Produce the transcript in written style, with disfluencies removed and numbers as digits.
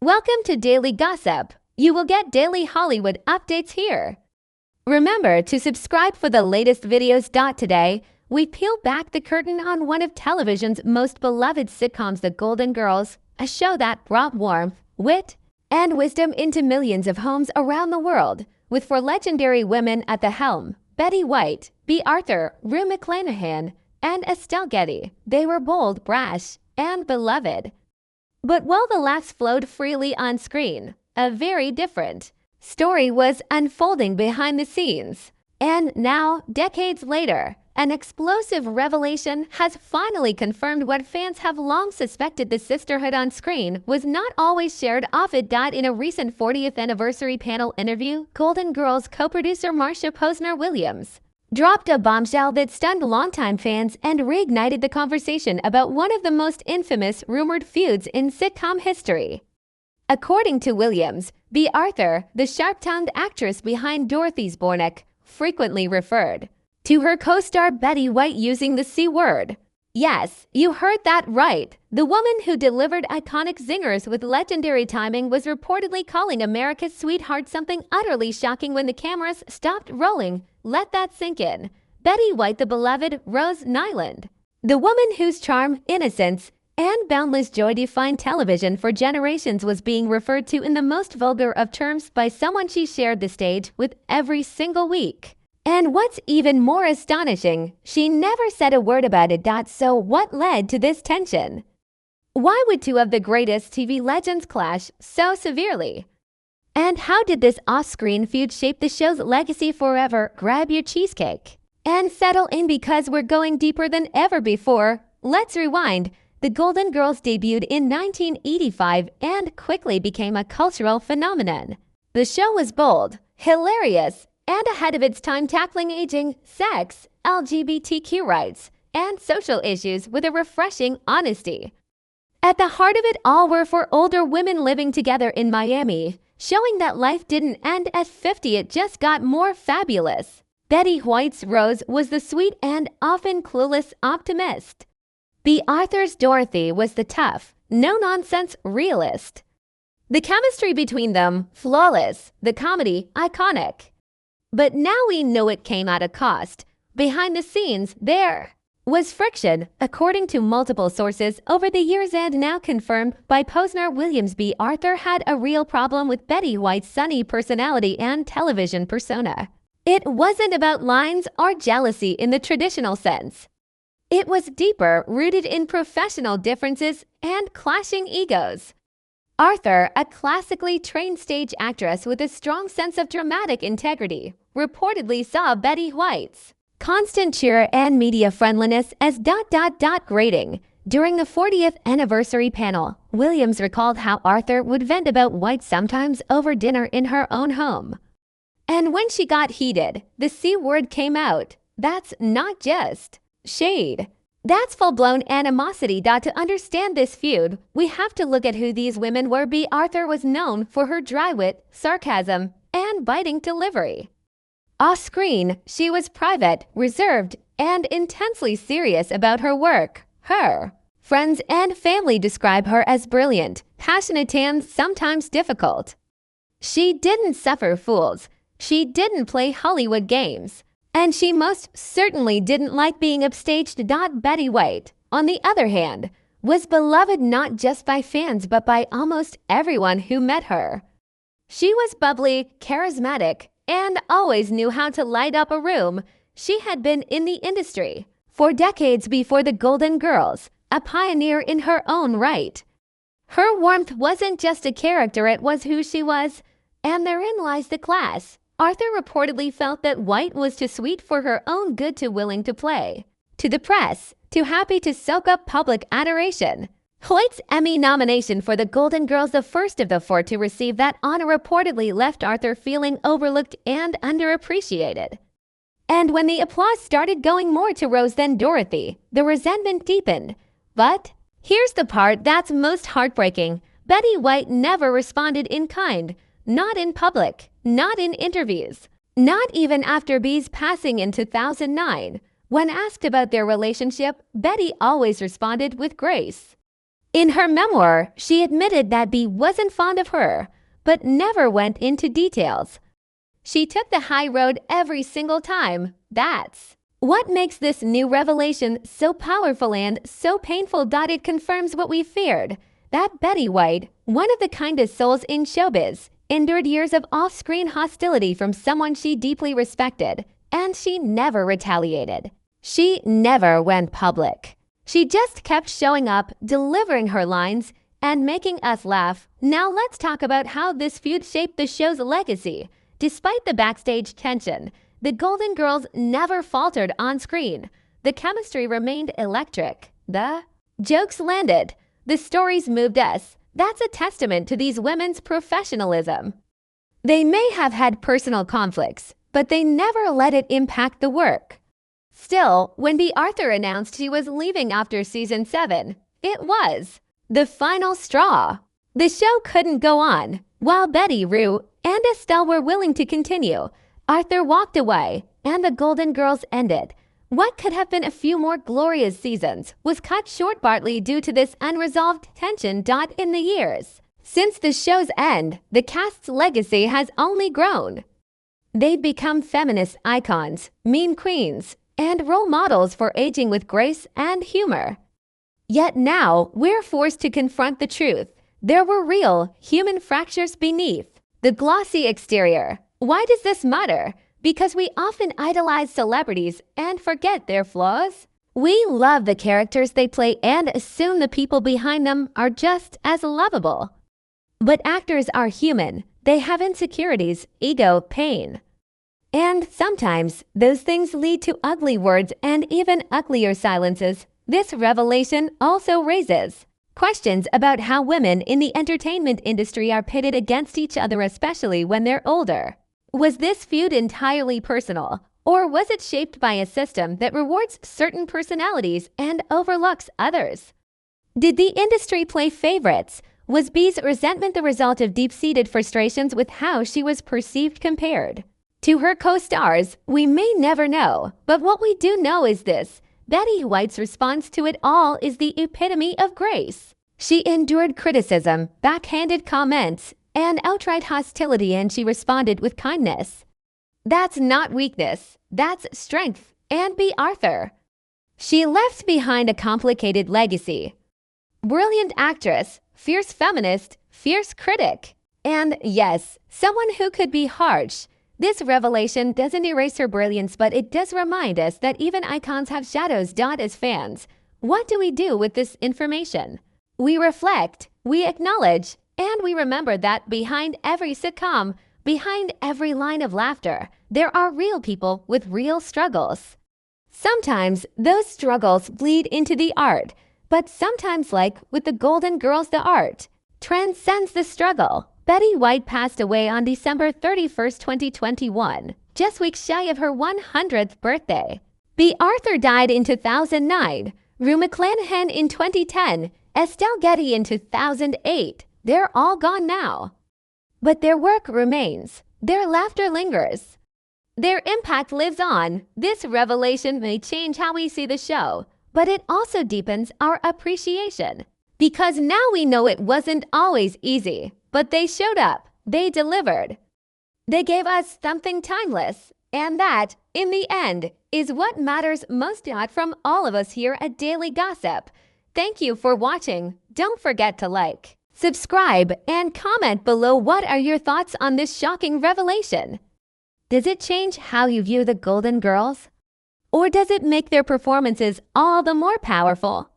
Welcome to Daily Gossip. You will get daily Hollywood updates here. Remember to subscribe for the latest videos. Today, we peel back the curtain on one of television's most beloved sitcoms, The Golden Girls, a show that brought warmth, wit, and wisdom into millions of homes around the world, with four legendary women at the helm: Betty White, Bea Arthur, Rue McClanahan, and Estelle Getty. They were bold, brash, and beloved. But while the laughs flowed freely on screen, a very different story was unfolding behind the scenes. And now, decades later, an explosive revelation has finally confirmed what fans have long suspected: the sisterhood on screen was not always shared often. In a recent 40th anniversary panel interview, Golden Girls co-producer Marsha Posner Williams dropped a bombshell that stunned longtime fans and reignited the conversation about one of the most infamous rumored feuds in sitcom history. According to Williams, Bea Arthur, the sharp-tongued actress behind Dorothy's Bornick, frequently referred to her co-star Betty White using the C word. Yes, you heard that right. The woman who delivered iconic zingers with legendary timing was reportedly calling America's sweetheart something utterly shocking when the cameras stopped rolling. Let that sink in. Betty White, the beloved Rose Nyland, the woman whose charm, innocence, and boundless joy defined television for generations, was being referred to in the most vulgar of terms by someone she shared the stage with every single week. And what's even more astonishing, she never said a word about it. So what led to this tension? Why would two of the greatest TV legends clash so severely? And how did this off-screen feud shape the show's legacy forever? Grab your cheesecake and settle in, because we're going deeper than ever before. Let's rewind. The Golden Girls debuted in 1985 and quickly became a cultural phenomenon. The show was bold, hilarious, and ahead of its time, tackling aging, sex, LGBTQ rights, and social issues with a refreshing honesty. At the heart of it all were four older women living together in Miami, showing that life didn't end at 50, it just got more fabulous. Betty White's Rose was the sweet and often clueless optimist. Bea Arthur's Dorothy was the tough, no-nonsense realist. The chemistry between them, flawless. The comedy, iconic. But now we know it came at a cost. Behind the scenes, there was friction, according to multiple sources over the years and now confirmed by Posner Williams. Bea Arthur had a real problem with Betty White's sunny personality and television persona. It wasn't about lines or jealousy in the traditional sense. It was deeper, rooted in professional differences and clashing egos. Arthur, a classically trained stage actress with a strong sense of dramatic integrity, reportedly saw Betty White's constant cheer and media friendliness as ... grating. During the 40th anniversary panel, Williams recalled how Arthur would vent about White sometimes over dinner in her own home. And when she got heated, the C word came out. That's not just shade. That's full-blown animosity. To understand this feud, we have to look at who these women were. Bea Arthur was known for her dry wit, sarcasm, and biting delivery. Off-screen, she was private, reserved, and intensely serious about her work. Her friends and family describe her as brilliant, passionate, and sometimes difficult. She didn't suffer fools. She didn't play Hollywood games. And she most certainly didn't like being upstaged. Betty White, on the other hand, was beloved not just by fans but by almost everyone who met her. She was bubbly, charismatic, and always knew how to light up a room. She had been in the industry for decades before the Golden Girls, a pioneer in her own right. Her warmth wasn't just a character, it was who she was, and therein lies the class. Arthur reportedly felt that White was too sweet for her own good, too willing to play to the press, too happy to soak up public adoration. White's Emmy nomination for The Golden Girls, the first of the four to receive that honor, reportedly left Arthur feeling overlooked and underappreciated. And when the applause started going more to Rose than Dorothy, the resentment deepened. But here's the part that's most heartbreaking. Betty White never responded in kind. Not in public, not in interviews, not even after Bea's passing in 2009. When asked about their relationship, Betty always responded with grace. In her memoir, she admitted that Bea wasn't fond of her, but never went into details. She took the high road every single time. That's what makes this new revelation so powerful and so painful. It confirms what we feared, that Betty White, one of the kindest souls in showbiz, endured years of off-screen hostility from someone she deeply respected, and she never retaliated. She never went public. She just kept showing up, delivering her lines, and making us laugh. Now let's talk about how this feud shaped the show's legacy. Despite the backstage tension, the Golden Girls never faltered on screen. The chemistry remained electric. The jokes landed. The stories moved us. That's a testament to these women's professionalism. They may have had personal conflicts, but they never let it impact the work. Still, when Bea Arthur announced she was leaving after season 7, it was the final straw. The show couldn't go on. While Betty, Rue, and Estelle were willing to continue, Arthur walked away, and the Golden Girls ended. What could have been a few more glorious seasons was cut short partly due to this unresolved tension. In the years since the show's end, the cast's legacy has only grown. They've become feminist icons, meme queens, and role models for aging with grace and humor. Yet now, we're forced to confront the truth. There were real, human fractures beneath the glossy exterior. Why does this matter? Because we often idolize celebrities and forget their flaws. We love the characters they play and assume the people behind them are just as lovable. But actors are human. They have insecurities, ego, pain. And sometimes those things lead to ugly words and even uglier silences. This revelation also raises questions about how women in the entertainment industry are pitted against each other, especially when they're older. Was this feud entirely personal, or was it shaped by a system that rewards certain personalities and overlooks others? Did the industry play favorites? Was Bea's resentment the result of deep-seated frustrations with how she was perceived compared to her co-stars? We may never know, but what we do know is this: Betty White's response to it all is the epitome of grace. She endured criticism, backhanded comments, and outright hostility, and she responded with kindness. That's not weakness, that's strength. And Bea Arthur, she left behind a complicated legacy. Brilliant actress, fierce feminist, fierce critic, and yes, someone who could be harsh. This revelation doesn't erase her brilliance, but it does remind us that even icons have shadows. As fans, what do we do with this information? We reflect, we acknowledge, and we remember that behind every sitcom, behind every line of laughter, there are real people with real struggles. Sometimes those struggles bleed into the art, but sometimes, like with the Golden Girls, the art transcends the struggle. Betty White passed away on December 31st, 2021, just weeks shy of her 100th birthday. Bea Arthur died in 2009, Rue McClanahan in 2010, Estelle Getty in 2008. They're all gone now. But their work remains. Their laughter lingers. Their impact lives on. This revelation may change how we see the show, but it also deepens our appreciation. Because now we know it wasn't always easy. But they showed up, they delivered. They gave us something timeless, and that, in the end, is what matters most. From all of us here at Daily Gossip, thank you for watching. Don't forget to like, subscribe, and comment below. What are your thoughts on this shocking revelation? Does it change how you view the Golden Girls? Or does it make their performances all the more powerful?